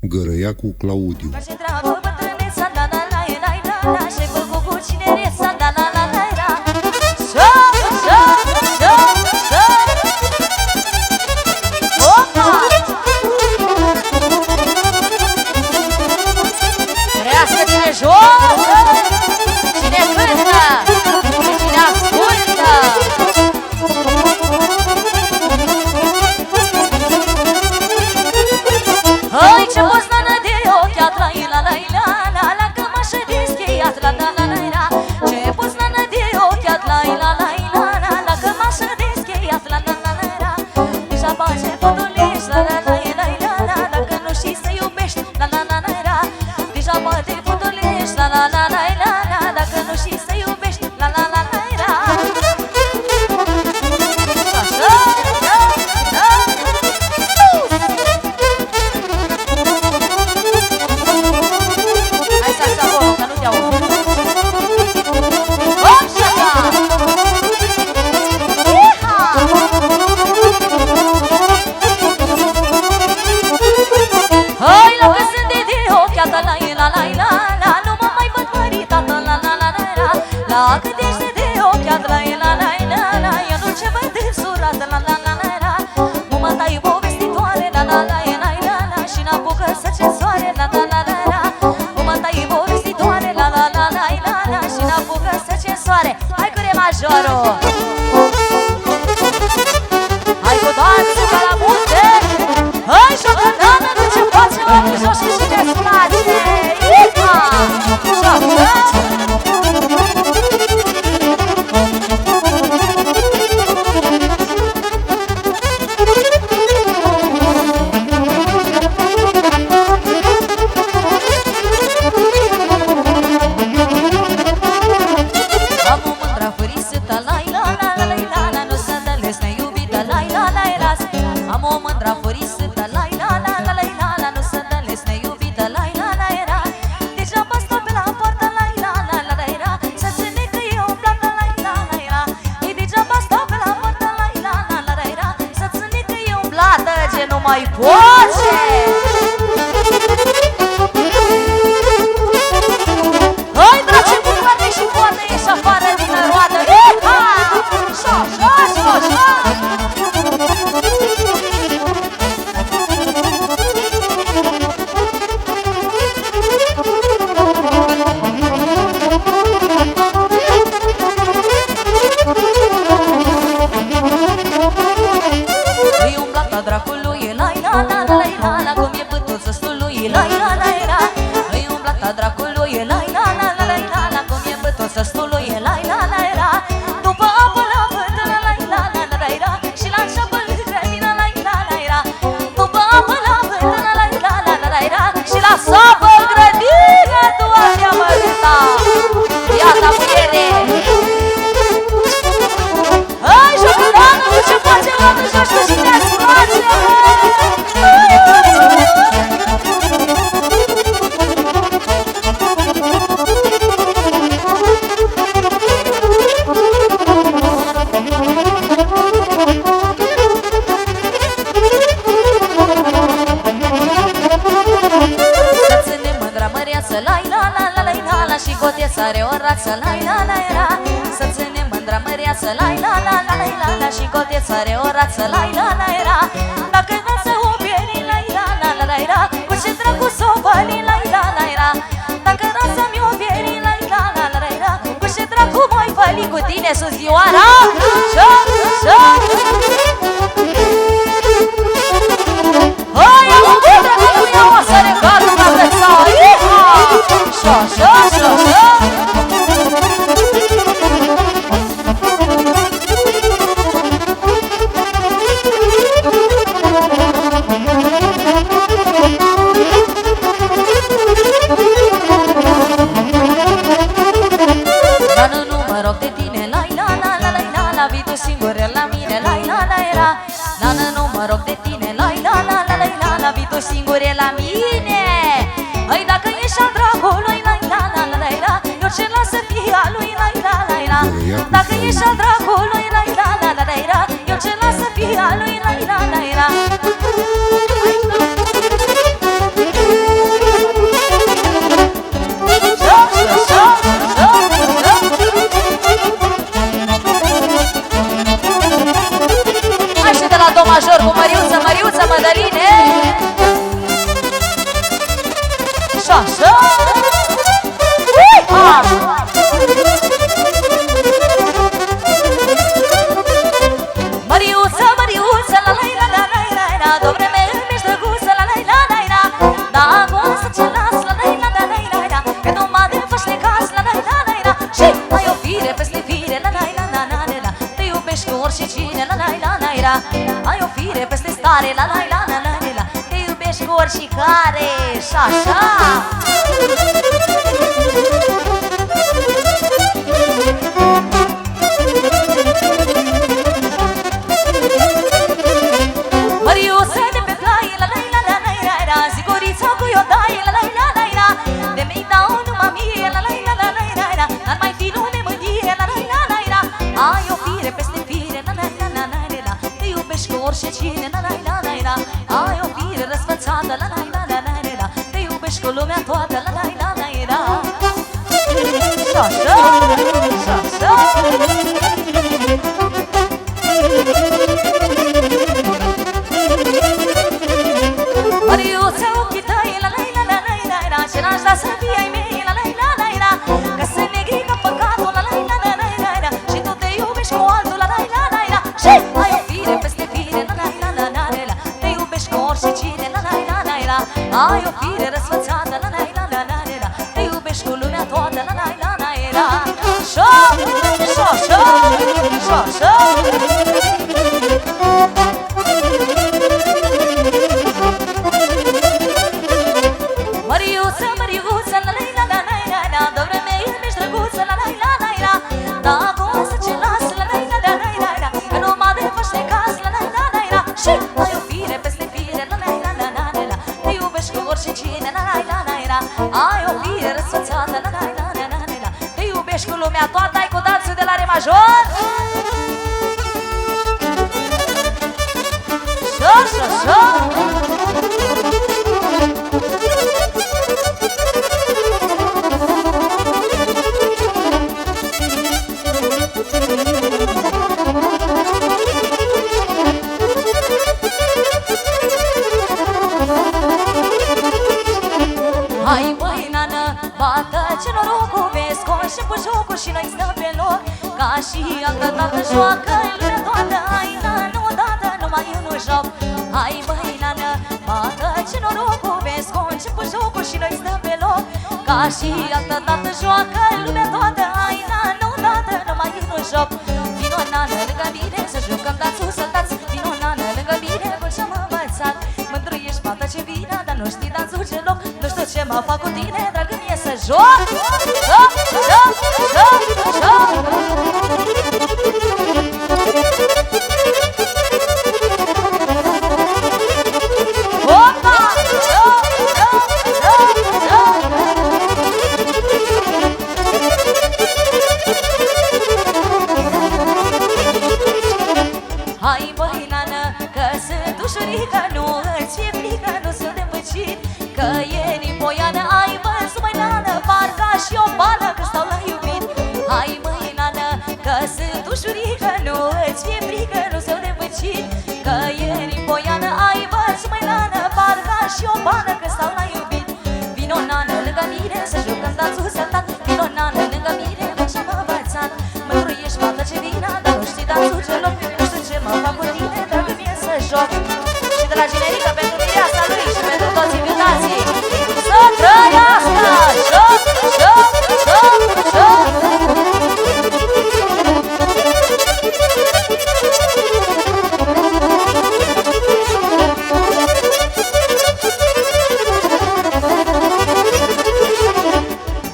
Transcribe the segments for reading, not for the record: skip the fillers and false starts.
Gărăiacu Claudiu. Dacă ești al dragului, eu ce las să fie a lui, mișcare și așa. Măriuță de pe plai, la la la la la la, zigorița cu iodai, la la la la la, de mi-i dau numai mie, la la la la la la, n-ar mai fi lume mândrie, la la la la la. Ai o fire peste fire, la la la la la la, te iubești cu orice cine, la la la la la. Ai o fire răsfățată, la la la la la la, te iubești cu lumea toată, la la la la la. Și așa, și așa. Măriuță, ochii tăi, la la la la la la, ce n-aș da să fii ai mei, la la la la la, că sunt negri ca păcatul, la la la la la la, și tu te iubești cu altul, la la la la la, și ai o fire peste fire, la la la la la la, te iubești cu orice cine, la la la la la, ai o fire răsfățată, la la la la la la, te iubești cu lumea toată, la la la la la. Și-o, și-o, și-o, și-o, și-o. Măriuță, măriuță, la la la la la la, de vreme ești drăguță, la la la la la, dacă o să ce las, la la la la la la, că numai de faci de casă, la la la la la, și ai o fire peste fire, la la la la la la, te iubești cu orice cine, la la la la la, ai o fire răsfățată, la la la la la la, te iubești cu lumea toată, ai cu danțul de la re major. Șo, șo, șo. Hai băi, nană, bată ce norocul, vezi coșe pe jocul și noi stăm pe loc, ca și altă dată joacă lumea toată, hai nană, odată numai eu nu joc. Hai băi, nană, bată ce norocul, vezi coșe pe jocul și noi stăm pe loc, ca și altă dată joacă lumea toată, hai nană, odată numai eu nu joc. Vino nană lângă mine să jucăm danțul săltați, vino nană lângă mine cu ce m-am învățat. Mândru ești fata ce vină, dar nu știi danțul celoc, nu știu ce mă fac cu tine, dragă mie să joc. Joc, joc, joc, joc. Opa! Joc, joc, joc, joc. Hai băi, nană, că sunt ușurică, nu îți fie frică, nu sunt împăcit, că e nipoiană, ai văzut, măi, nană, parcă și o bană că stau la iubit. Hai băi, nană, că sunt ușurică, nu îți fie frică, nu sunt împăcit, că e nipoiană, ai văzut, măi, nană, parcă și o bană că stau la iubit. Vino, nană, lângă mine să jucăm danțul săltat, vino, nană, lângă mine, că și-am învățat. Mândru ești fata ce vină, dar nu știi danțul celoc, nu știu ce mă fac cu tine, dragă mie să joc. Și de la generică pentru mireasa lui și pentru toți invitații, să trăiască! Joc, joc, joc, joc!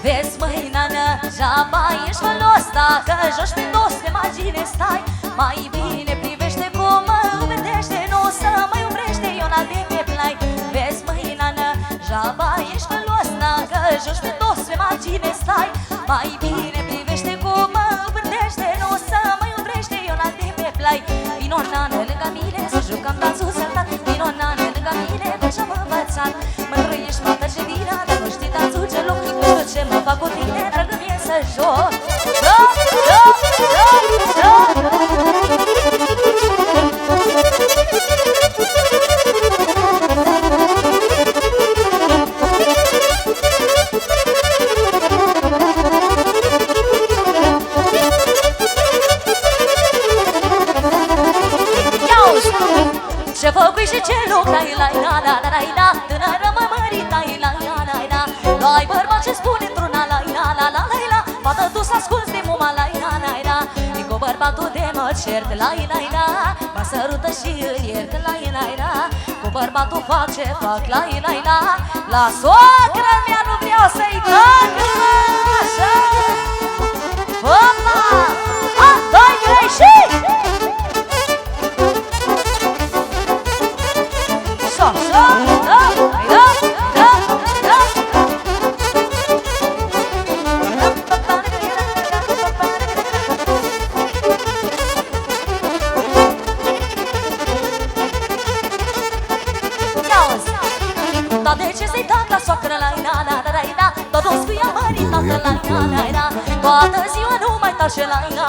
Vezi, măi, nană, jaba ești folos, dacă joci pe dos pe margine stai, mai bine privește cum mă umetește, nu o să mă iubește, eu n-am de pe plai. Vezi, măi, nană, jaba ești folos, dacă joci pe dos pe margine stai, mai bine privește cum mă umetește, nu o să mă iubește, eu n-am de pe plai. Vino, nană, lângă mine să jucăm danțul săltat, vino, nană, lângă mine cu ce-am învățat. Mândru ești fata ce vină, dar nu știi danțul celoc, nu știu ce mă fac cu tine, dragă mie să joc. Joc, joc, joc, joc. Ce făcui și ce lucrai, la la la la la la, tânără mămărita, la la la la. Ai bărbat ce spune într-una, la la la la la la, fată tu să asculți de muma, la la la la. E cu bărbat bărbatul de mă cert, la ina, mă sărută și îl iert, la ina. Cu bărbatul fac ce fac, la ina. La soacră mea nu vreau să-i fac, așa. Opa! A, doi, trei și... Așa, da, da, da, da. Dar de ce să-i dau la soacră la ina, tot o scuia marinată la ina. Toată ziua nu mai tace la ina,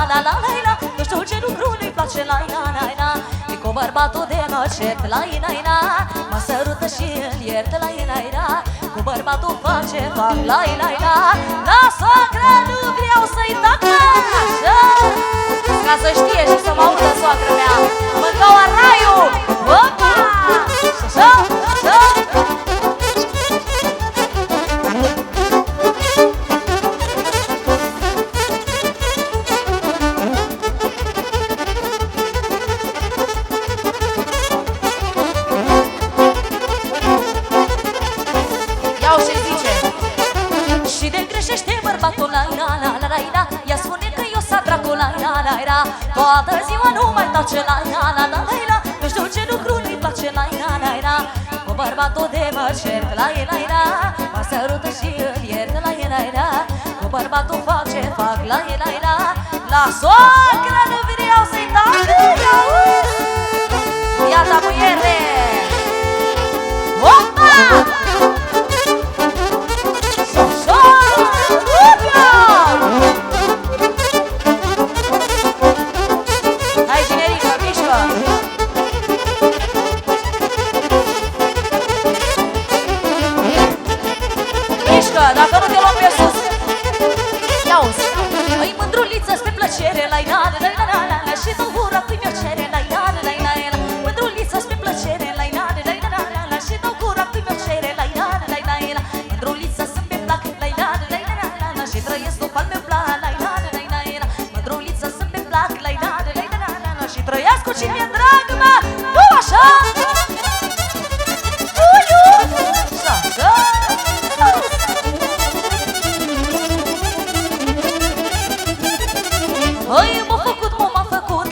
nu știu ce lucru nu-i place la ina. E cu bărbatul de mă cert la ina, mă sărută și îl iert la ina. Cu bărbatul fac ce fac la ina. La soacră nu vreau să-i dau așa. Ca să știe și să mă audă soacră mea, mâncau araiul. Opa! Așa, așa. Ea spune că eu s-a dracu la toată ziua nu mai tace la nu știu ce lucru nu-i place la cu bărbatul de mă cert la mă sărută și îl iert la cu bărbatul fac ce fac la la soacră nu vreau să-i dau viața muiere. Opa! Dacă nu te luăm pe sus, ia-uzi. Îi mândruliță spre plăcere, la și dă gura când mi-o cere, la mândruliță spre plăcere, la și dă gura când mi-o cere, la mândruliță să-mi plac, la și trăiesc după al meu plan, mândruliță să-mi plac, la și trăiesc cu cine-mi drag, mă, nu așa? Măi, m-a făcut, m-a făcut,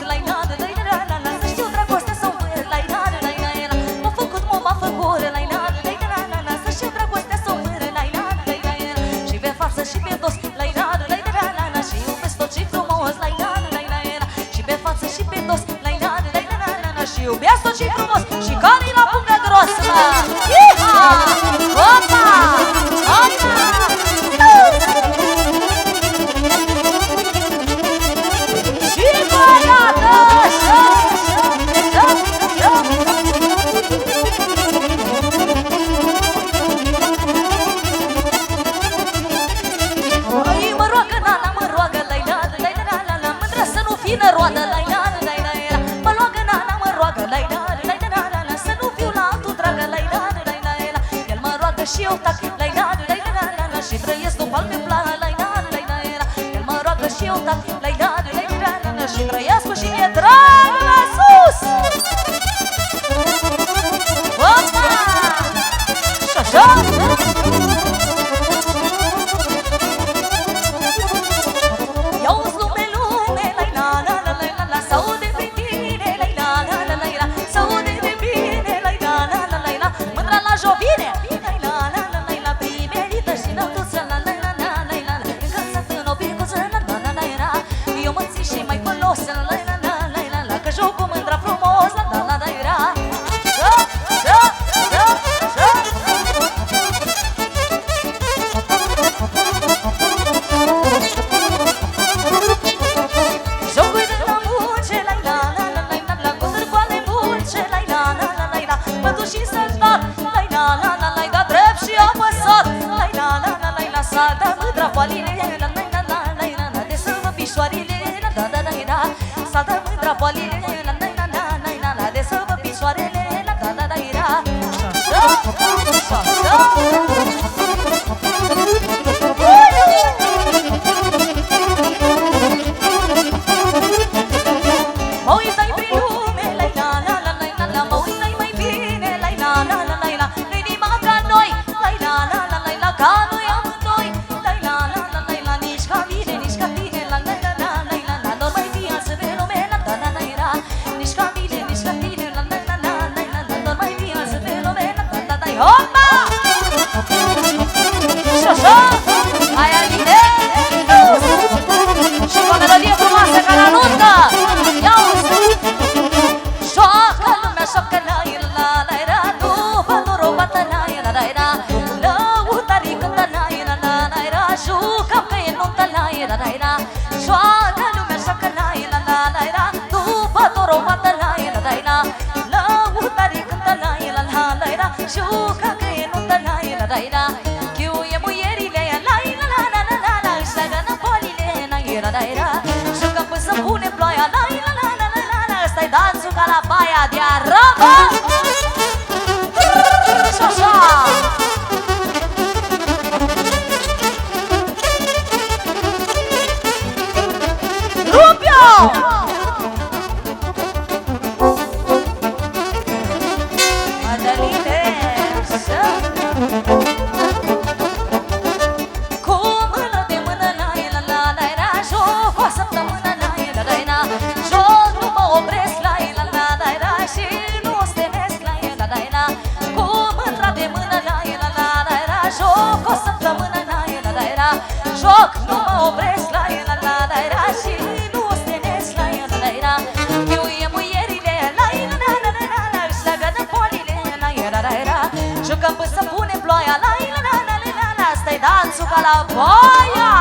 să știu dragostea să învâr, m-a făcut, m-a făcut, să știu dragostea să învâr, și pe față și pe dos, și iubesc tot ce-i frumos, și pe față și pe dos, și iubesc tot ce-i frumos, și care-i la pungă gros, mă! Iha! Opa! Opa! Roadă, mă roagă nana, mă roagă, să nu fiu la altul dragă, el mă roagă și eu tac, și trăiesc după al meu plan, el mă roagă și eu tac, și trăiesc cu cine drag la sus. Opa! Și așa? Ia-uzi lume, s-aude prin tine, s-aude de bine, mândra la jovine, primerită și năutuță, încălțat în obicuță, eu mă țin și mai folos, că joc cu mândra frumos, ira Chiu e muierile la ira la la la la la Își leagă năpolile la ira la ira Jucăm până să pune ploaia la ira la la la la la Ăsta-i dansul ca la baia de arabă Și așa Rupio! Madalite, așa Cu mână de mână, la era joc o săptămână, la joc nu mă opresc, la era și nu stenesc, la Cu mândra de mână, la era joc o săptămână, la era joc nu mă opresc, la era și nu stenesc, la era Chiuie muierile, la își leagă năpolile, la era Jucăm până să pune ploaia, la Asta-i dansul ca la baia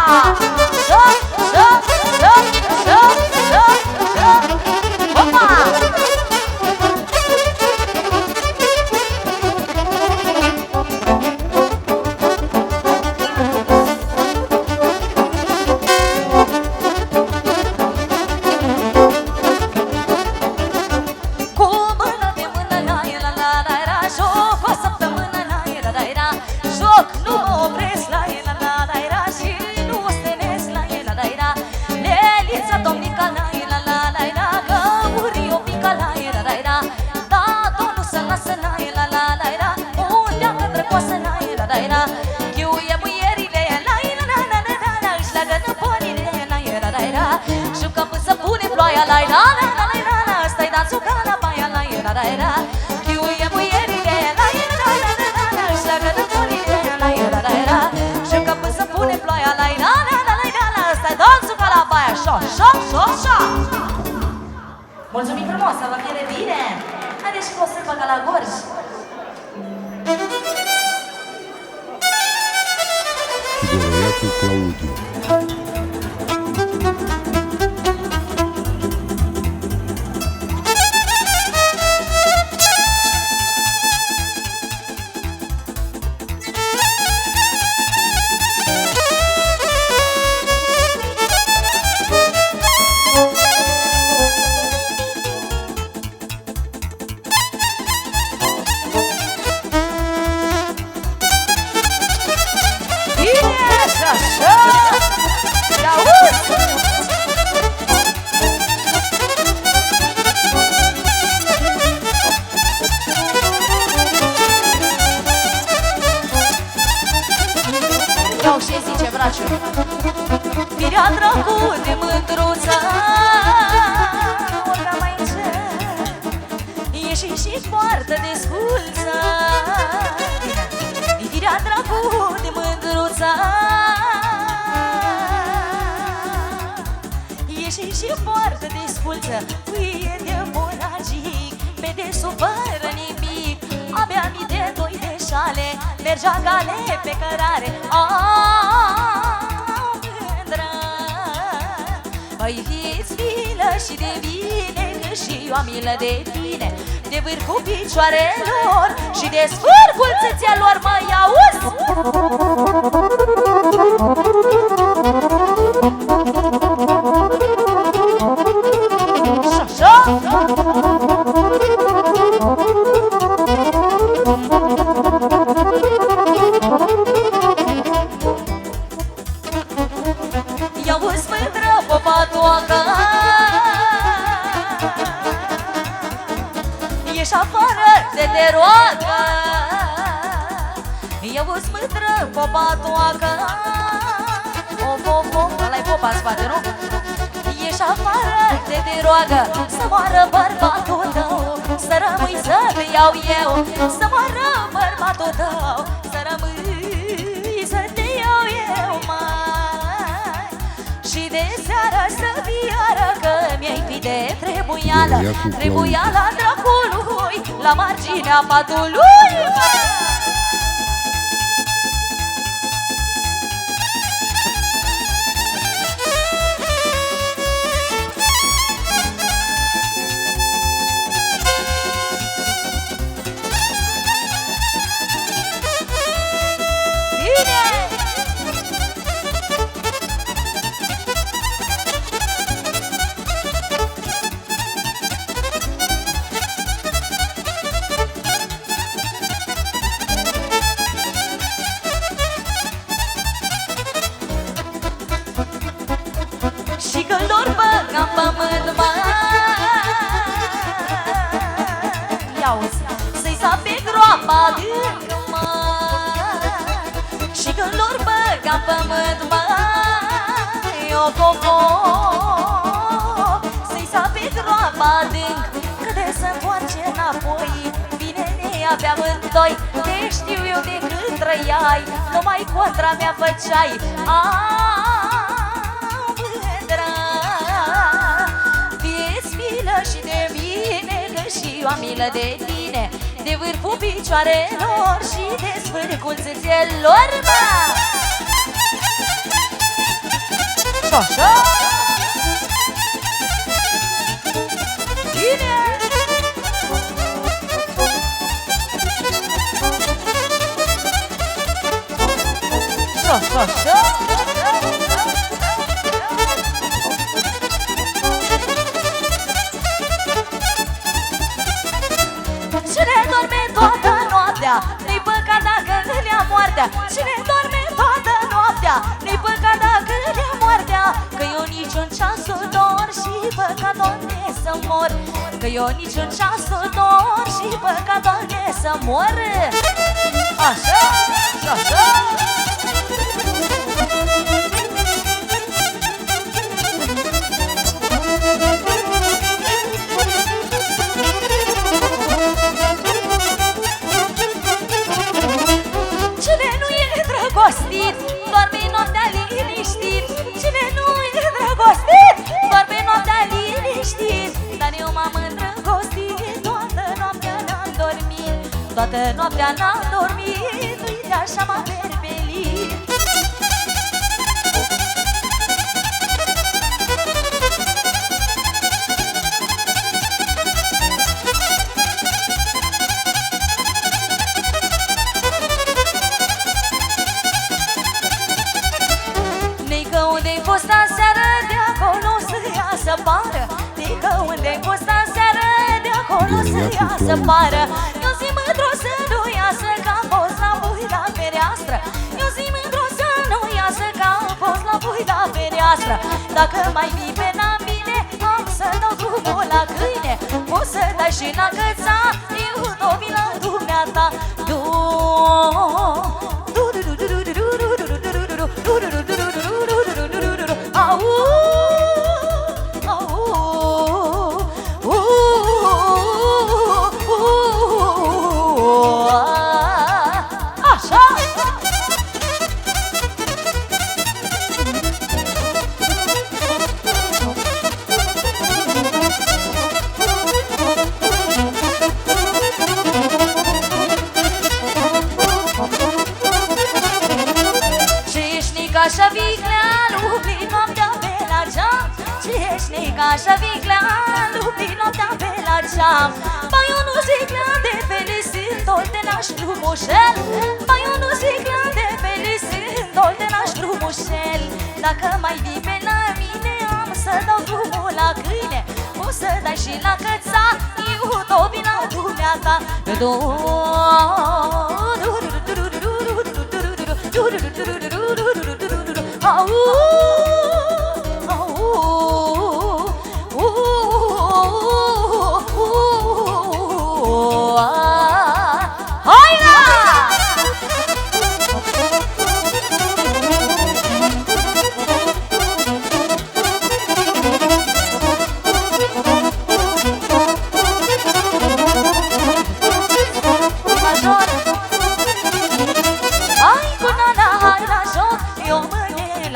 Opa! Jucăm până să pune ploaia, Asta-i dansul ca la baia, Chiuie muierile, își leagă năpolile, Jucăm până să pune ploaia, Asta-i dansul ca la baia, Șa! Mulțumim frumos, să vă fie de bine! Haideți și cu o sârbă ca la gorj! Goroiatul Claudiu. Firea dracu de mândruță Urca mai încet Ieși și poartă de sculță Firea dracu de mândruță Ieși și poartă de sculță Uie de boragic Pe desubt fără nimic Abia mii de doi de șale Mergea gale pe cărare Băi, fiți milă și de bine Că și eu am milă de tine De vârful picioarelor Și de sfârcul țâțelor Măi, auzi? Și-așa? I-auzi, mândră popatoacă Ieși afară de te roagă I-auzi, mândră popatoacă Ăla-i popa în spate, nu? Ieși afară de te roagă Să moară bărbatul tău Să rămâi să te iau eu Să moară bărbatul tău Să rămâi să te iau eu, mai Și de seară să viară Că mi-ai fi de trebuială Trebuiala dracului La marginea patului, Și când lor băgam pământ, măi, o coco, să-i sape groapa adânc, că de să întoarce înapoi. Bine ne aveam amândoi, te știu eu de când trăiai, numai contra mea făceai. Mândră, fie-ți milă și de mine, că și eu am milă de tine, de vârful picioarelor și de sfârcul țâțelor, mă! Și-așa! Bine! Și-așa! Cine dorme toată noaptea, nu-i păcat dacă îl ia moartea. Cine dorme toată noaptea, nu-i păcat dacă îl ia moartea. Că eu niciun ceasul dor și păcat, Doamne, să mor. Că eu niciun ceasul dor și păcat, Doamne, să mor. Așa, așa. Cine nu e drăgostit, doarme noaptea liniștit. Cine nu e drăgostit, doarme noaptea liniștit. Dar eu m-am îndrăgostit, toată noaptea n-am dormit. Toată noaptea n-am dormit, uite așa m-am perpelit. Unde-ai fost aseară, de acolo să ia să pară. Nică unde-ai fost aseară, de acolo să ia să pară. Eu zi mândru să nu iasă, că am fost la bui la fereastră. Eu zi mândru să nu iasă, că am fost la bui la fereastră. Dacă mai vii pe la mine, am să dau drumul la câine. Poți să dai și la căța, eu tot vin la dumneata. Așa viclean, umli noaptea pe la geam. Ce ești neica așa viclean, umli noaptea pe la geam. Ba eu nu zic la de felicit, toltenaș frumușel. Ba eu nu zic la de felicit, toltenaș frumușel. Dacă mai vii pe la mine, am să dau drumul la câine. Poți să dai și la căța, eu tot vin la dumneata.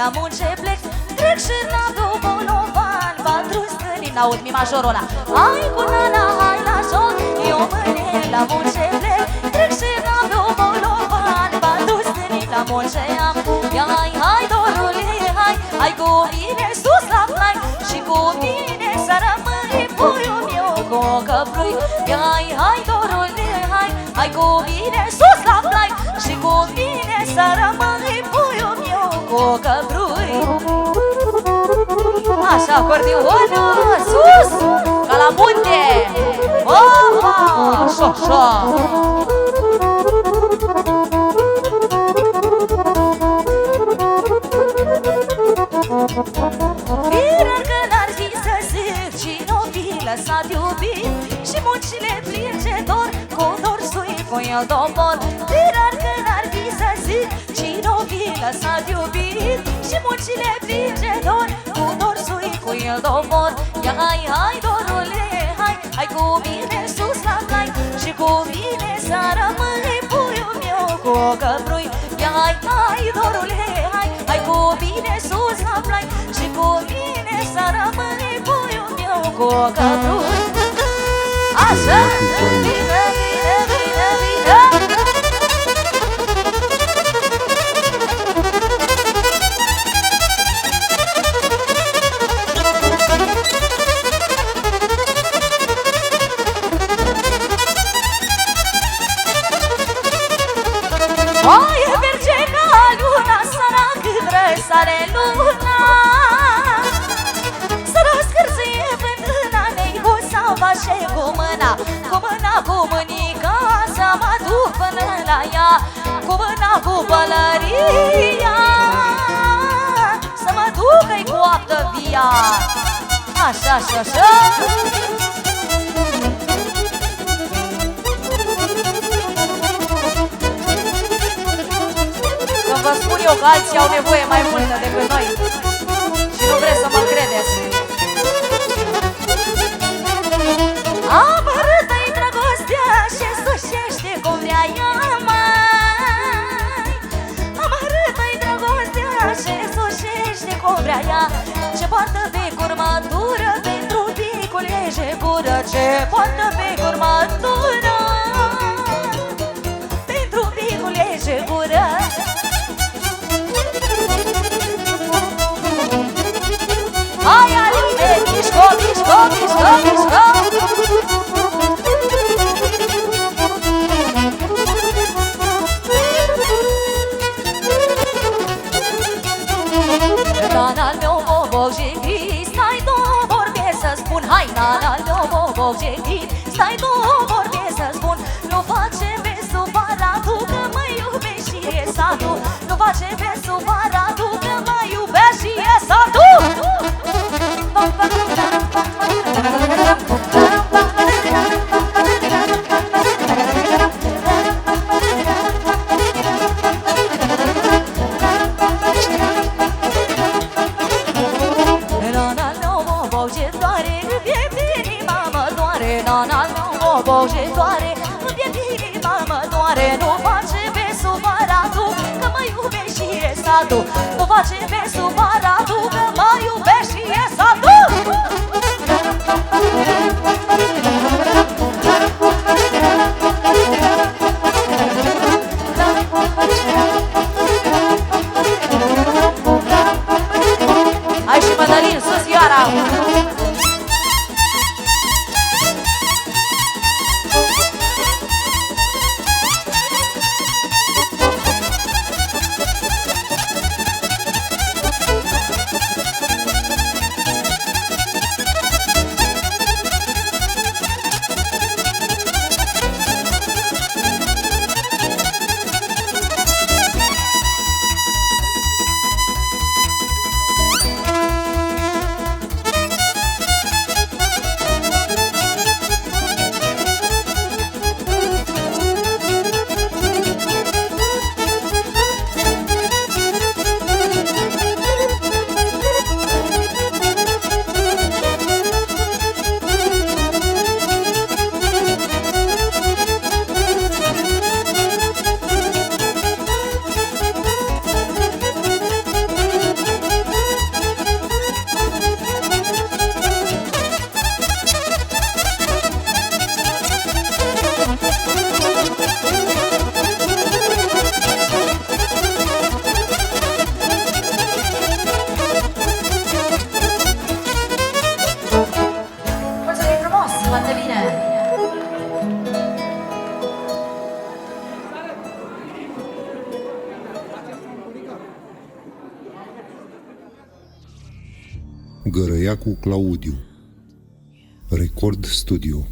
La munce plec, trec și n-aveau bolovan, patru stâni, n-aud mi majorul ăla. Hai cu nana, hai la joc, eu mâine la munce plec, trec și n-aveau bolovan, patru stâni, la munce am. Ia hai dorule, hai cu mine sus la plai, și cu mine să rămâi puiul meu cu o căprui. Ia hai dorule, hai cu mine sus la plai, și cu mine să rămâi puiul meu cu o căprui. Așa, acordeonul, sus, ca la munte. Opa, așa. Firar că n-ar fi să zic, cine-o fi lăsat iubit, și muncile plânge dor, cu dor sui cu el dobor. Firar că n-ar fi să zic, cine-o lăsat iubit și muncile pringe dor, cu dor sui cu el domor. Ia hai, hai, dorule, hai, hai cu mine sus la cai și cu mine să rămâi puiul meu cu o căprui. Ia hai, hai, dorule, hai, hai cu mine sus la plai și cu mine să rămâi puiul meu cu o căprui. Așa, bine, bine, bine, bine. Oie, merge ca luna, sărac când răsare luna, să răscârție fântâna, neicuța face cu mâna, cu mânica, să mă duc până la ea, cu mâna, cu pălăria, să mă duc-i coaptă via. Așa, așa, așa. Vă spun eu că alții au nevoie mai multă decât noi și nu vreți să mă credeți. Amărâtă-i dragostea și sușește cum vrea ea, mai. Amărâtă-i dragostea și sușește cum vrea ea. Ce poartă pe curmatură pentru picul leje gură, ce poartă pe curmatură pentru picul leje gură. Hai, Aline, mișco, mișco, mișco, mișco. Nana-l meu boboc jegrit, stai două vorbe să spun. Hai, nana-l meu boboc jegrit, stai două vorbe să spun. Nu face pe supăratul că mă iubești și e satul. Nu face pe supăratul că mă iubești și e satul. Nana-l meu boboc ce doare, îmi inima mă doare. Nana-l meu boboc ce doare, îmi inima mă doare. Nu face pe supăratul că mă iubești și e satul. Nu face pe supăratul că mă iubești și e satul. Hai și Mădălin, sus Ioara! Gărăiacu Claudiu. Record Studio.